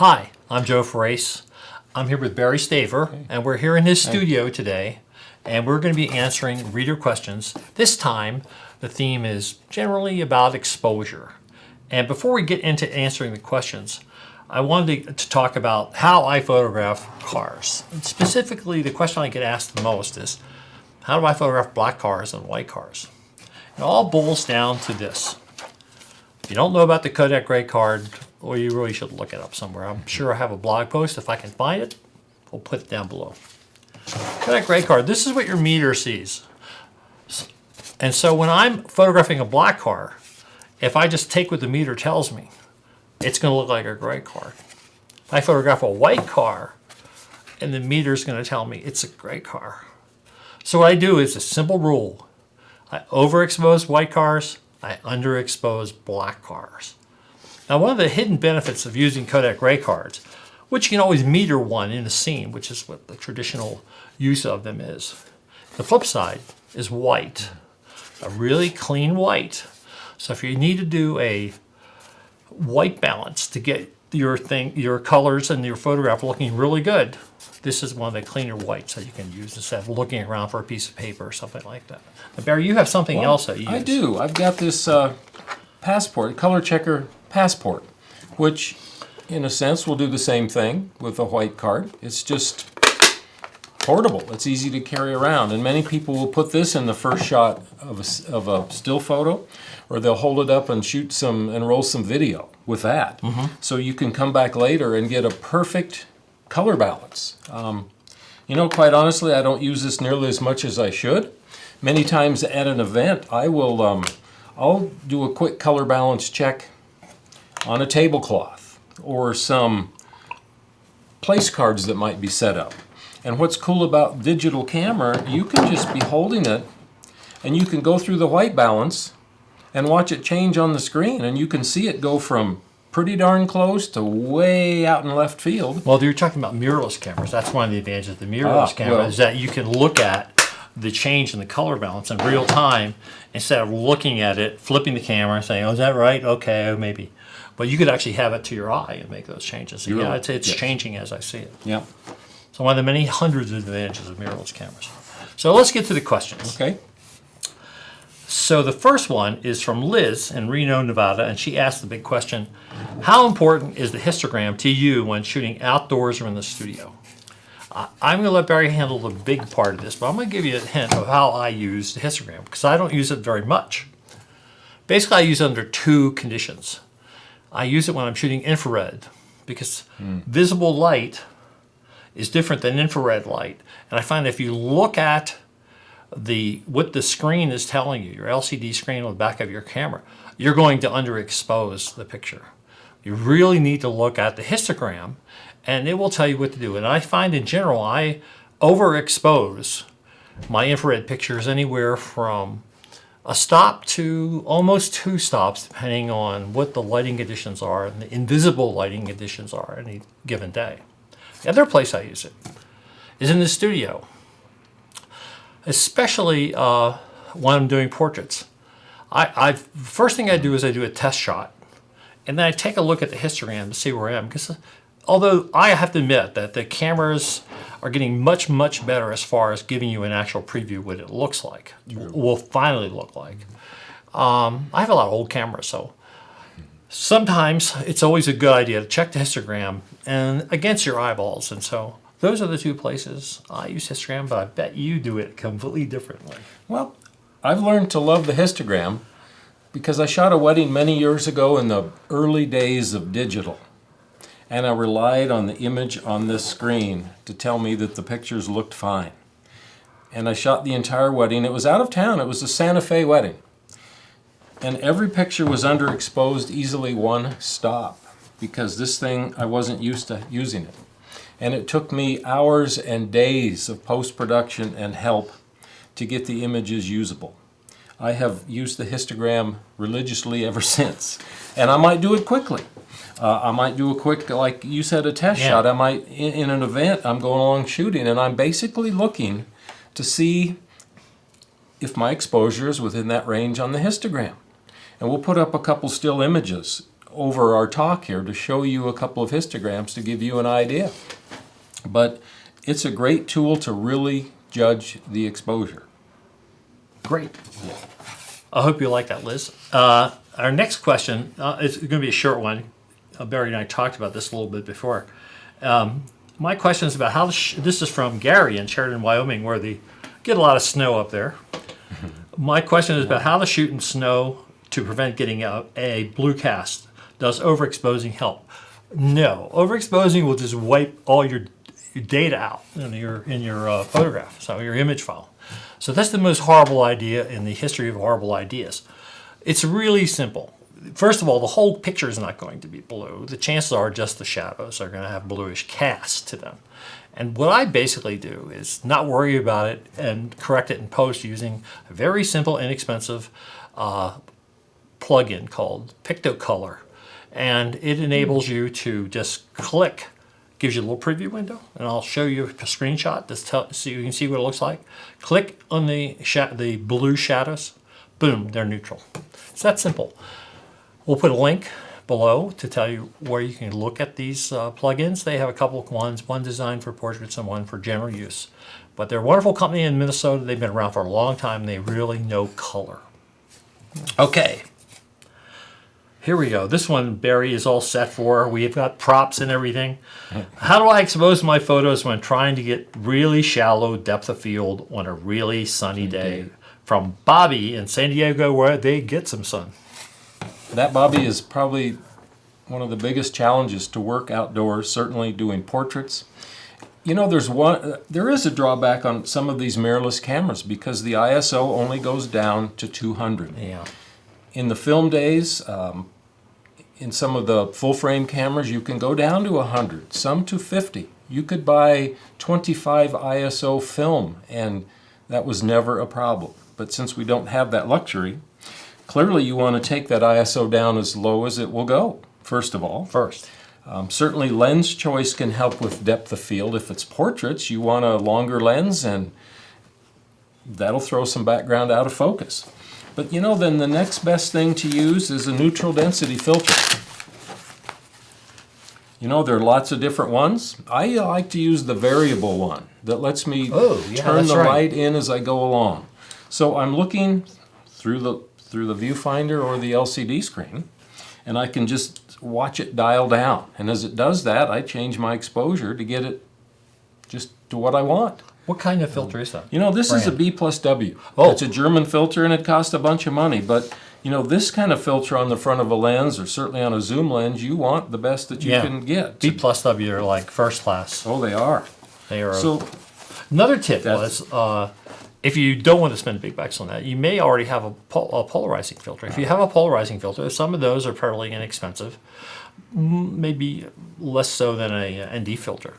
Hi, I'm Joe Farace. I'm here with Barry Staver, and we're here in his studio today, and we're going to be answering reader questions. This time, the theme is generally about exposure. And before we get into answering the questions, I wanted to talk about how I photograph cars. And specifically, the question I get asked the most is, how do I photograph black cars and white cars? It all boils down to this. If you don't know about the Kodak Gray card, well, you really should look it up somewhere. I'm sure I have a blog post. If I can find it, we'll put it down below. Kodak Gray card, this is what your meter sees. And so when I'm photographing a black car, if I just take what the meter tells me, it's going to look like a gray car. If I photograph a white car, and the meter's going to tell me it's a gray car. So what I do is a simple rule. I overexpose white cars, I underexpose black cars. Now, one of the hidden benefits of using Kodak Gray cards, which you can always meter one in a scene, which is what the traditional use of them is. The flip side is white, a really clean white. So if you need to do a white balance to get your colors and your photograph looking really good, this is one of the cleaner whites that you can use instead of looking around for a piece of paper or something like that. Now, Barry, you have something else that you use. I do. I've got this passport, color checker passport, which in a sense will do the same thing with a white card. It's just portable. It's easy to carry around, and many people will put this in the first shot of a still photo, or they'll hold it up and shoot some and roll some video with that. So you can come back later and get a perfect color balance. You know, quite honestly, I don't use this nearly as much as I should. Many times at an event, I'll do a quick color balance check on a tablecloth or some place cards that might be set up. And what's cool about digital camera, you can just be holding it and you can go through the white balance and watch it change on the screen, and you can see it go from pretty darn close to way out in left field. Well, you're talking about mirrorless cameras. That's one of the advantages of the mirrorless camera, is that you can look at the change in the color balance in real time instead of looking at it, flipping the camera and saying, oh, is that right? Okay, maybe. But you could actually have it to your eye and make those changes. So yeah, it's changing as I see it. Yeah. So one of the many hundreds of advantages of mirrorless cameras. So let's get to the questions. Okay. So the first one is from Liz in Reno, Nevada, and she asked the big question, how important is the histogram to you when shooting outdoors or in the studio? I'm going to let Barry handle the big part of this, but I'm going to give you a hint of how I use the histogram, because I don't use it very much. Basically, I use it under two conditions. I use it when I'm shooting infrared, because visible light is different than infrared light. And I find if you look at what the screen is telling you, your LCD screen on the back of your camera, you're going to underexpose the picture. You really need to look at the histogram, and it will tell you what to do. And I find in general, I overexpose my infrared pictures anywhere from a stop to almost 2 stops, depending on what the lighting conditions are and the invisible lighting conditions are any given day. The other place I use it is in the studio, especially when I'm doing portraits. First thing I do is I do a test shot, and then I take a look at the histogram to see where I am. Because although I have to admit that the cameras are getting much, much better as far as giving you an actual preview of what it looks like, will finally look like. I have a lot of old cameras, so sometimes it's always a good idea to check the histogram and against your eyeballs. And so those are the two places I use histogram, but I bet you do it completely differently. Well, I've learned to love the histogram because I shot a wedding many years ago in the early days of digital. And I relied on the image on this screen to tell me that the pictures looked fine. And I shot the entire wedding. It was out of town. It was a Santa Fe wedding. And every picture was underexposed easily 1 stop, because this thing, I wasn't used to using it. And it took me hours and days of post-production and help to get the images usable. I have used the histogram religiously ever since. And I might do it quickly. I might do a quick, like you said, a test shot. I might, in an event, I'm going along shooting, and I'm basically looking to see if my exposure is within that range on the histogram. And we'll put up a couple still images over our talk here to show you a couple of histograms to give you an idea. But it's a great tool to really judge the exposure. Great. I hope you like that, Liz. Our next question is going to be a short one. Barry and I talked about this a little bit before. My question is about how this is from Gary in Sheridan, Wyoming, where they get a lot of snow up there. My question is about how to shoot in snow to prevent getting a blue cast. Does overexposing help? No. Overexposing will just wipe all your data out in your photograph, so your image file. So that's the most horrible idea in the history of horrible ideas. It's really simple. First of all, the whole picture is not going to be blue. The chances are just the shadows are going to have bluish cast to them. And what I basically do is not worry about it and correct it in post using a very simple, inexpensive plugin called PictoColor. And it enables you to just click, gives you a little preview window, and I'll show you a screenshot so you can see what it looks like. Click on the blue shadows, boom, they're neutral. It's that simple. We'll put a link below to tell you where you can look at these plugins. They have a couple of ones, one designed for portraits and one for general use. But they're a wonderful company in Minnesota. They've been around for a long time. They really know color. Okay. Here we go. This one Barry is all set for. We've got props and everything. How do I expose my photos when trying to get really shallow depth of field on a really sunny day? From Bobby in San Diego, where they get some sun. That, Bobby, is probably one of the biggest challenges to work outdoors, certainly doing portraits. You know, there is a drawback on some of these mirrorless cameras because the ISO only goes down to 200. Yeah. In the film days, in some of the full-frame cameras, you can go down to 100, some to 50. You could buy 25 ISO film, and that was never a problem. But since we don't have that luxury, clearly you want to take that ISO down as low as it will go, first of all. Certainly lens choice can help with depth of field. If it's portraits, you want a longer lens, and that'll throw some background out of focus. But you know, then the next best thing to use is a neutral density filter. You know, there are lots of different ones. I like to use the variable one that lets me turn the light in as I go along. So I'm looking through the viewfinder or the LCD screen, and I can just watch it dial down. And as it does that, I change my exposure to get it just to what I want. What kind of filter is that? You know, this is a B+W. Oh. It's a German filter, and it costs a bunch of money. But, you know, this kind of filter on the front of a lens, or certainly on a zoom lens, you want the best that you can get. B+W are like first class. Oh, they are. They are. So another tip was, if you don't want to spend big bucks on that, you may already have a polarizing filter. If you have a polarizing filter, some of those are fairly inexpensive, maybe less so than a ND filter.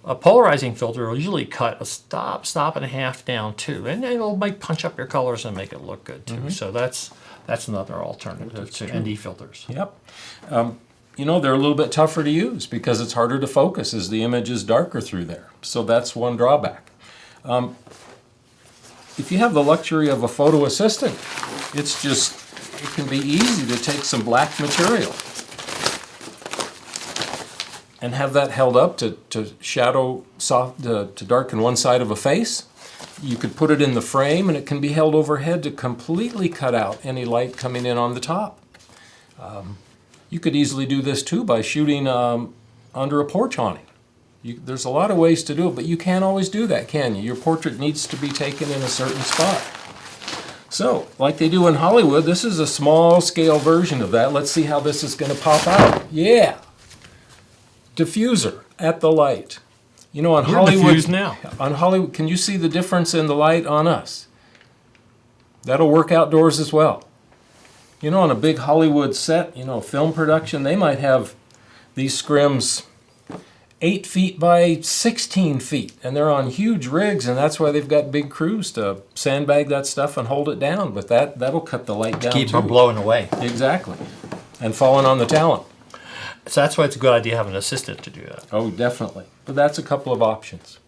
A polarizing filter will usually cut a stop and a half down too, and it'll punch up your colors and make it look good too. So that's another alternative to ND filters. Yep. You know, they're a little bit tougher to use because it's harder to focus as the image is darker through there. So that's one drawback. If you have the luxury of a photo assistant, it can be easy to take some black material and have that held up to shadow to darken one side of a face. You could put it in the frame, and it can be held overhead to completely cut out any light coming in on the top. You could easily do this too by shooting under a porch awning. There's a lot of ways to do it, but you can't always do that, can you? Your portrait needs to be taken in a certain spot. So, like they do in Hollywood, this is a small scale version of that. Let's see how this is going to pop out. Yeah! Diffuser at the light. You know, on Hollywood now. On Hollywood, can you see the difference in the light on us? That'll work outdoors as well. You know, on a big Hollywood set, you know, film production, they might have these scrims 8 feet by 16 feet, and they're on huge rigs, and that's why they've got big crews to sandbag that stuff and hold it down. But that'll cut the light down Keep too. them blowing away. Exactly, and falling on the talent. So that's why it's a good idea to have an assistant to do that. Oh, definitely. But that's a couple of options.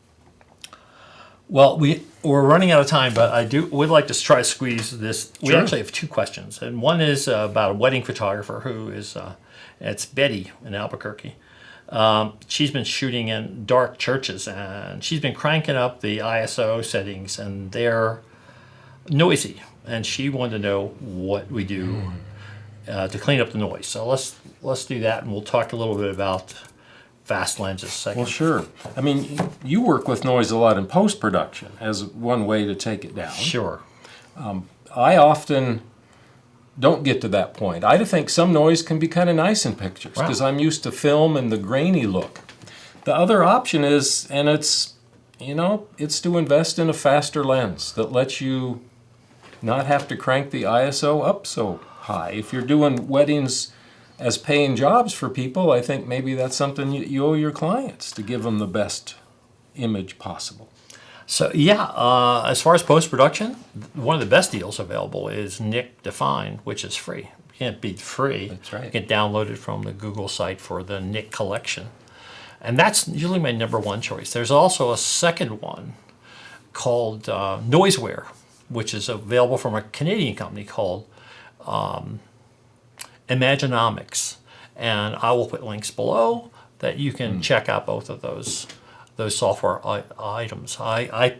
Well, we're running out of time, but I would like to try to squeeze this. We actually have two questions, and one is about a wedding photographer who is It's Betty in Albuquerque. She's been shooting in dark churches, and she's been cranking up the ISO settings, and they're noisy. And she wanted to know what we do to clean up the noise. So let's do that, and we'll talk a little bit about fast lenses second. Well, sure. I mean, you work with noise a lot in post-production as one way to take it down. Sure. I often don't get to that point. I think some noise can be kind of nice in pictures because I'm used to film and the grainy look. The other option is, and it's to invest in a faster lens that lets you not have to crank the ISO up so high. If you're doing weddings as paying jobs for people, I think maybe that's something you owe your clients, to give them the best image possible. So yeah, as far as post-production, one of the best deals available is Nik Define, which is free. You can't beat free. That's right. You can download it from the Google site for the Nik collection. And that's usually my number one choice. There's also a second one called Noiseware, which is available from a Canadian company called Imaginomics. And I will put links below that you can check out both of those software items. I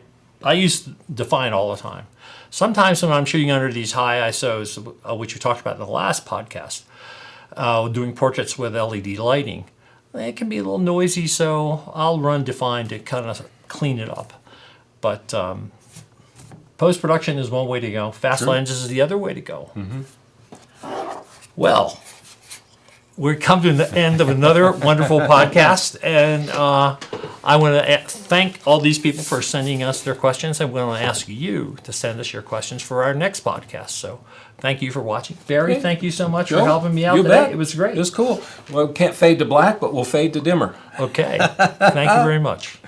use Define all the time. Sometimes when I'm shooting under these high ISOs, which we talked about in the last podcast, doing portraits with LED lighting, it can be a little noisy, so I'll run Define to kind of clean it up. But post-production is one way to go. Fast lenses is the other way to go. Well, we've come to the end of another wonderful podcast, and I want to thank all these people for sending us their questions. I'm going to ask you to send us your questions for our next podcast. So thank you for watching. Barry, thank you so much for helping me out today. Bet. It was great. It was cool. Well, we can't fade to black, but we'll fade to dimmer. Okay. Thank you very much.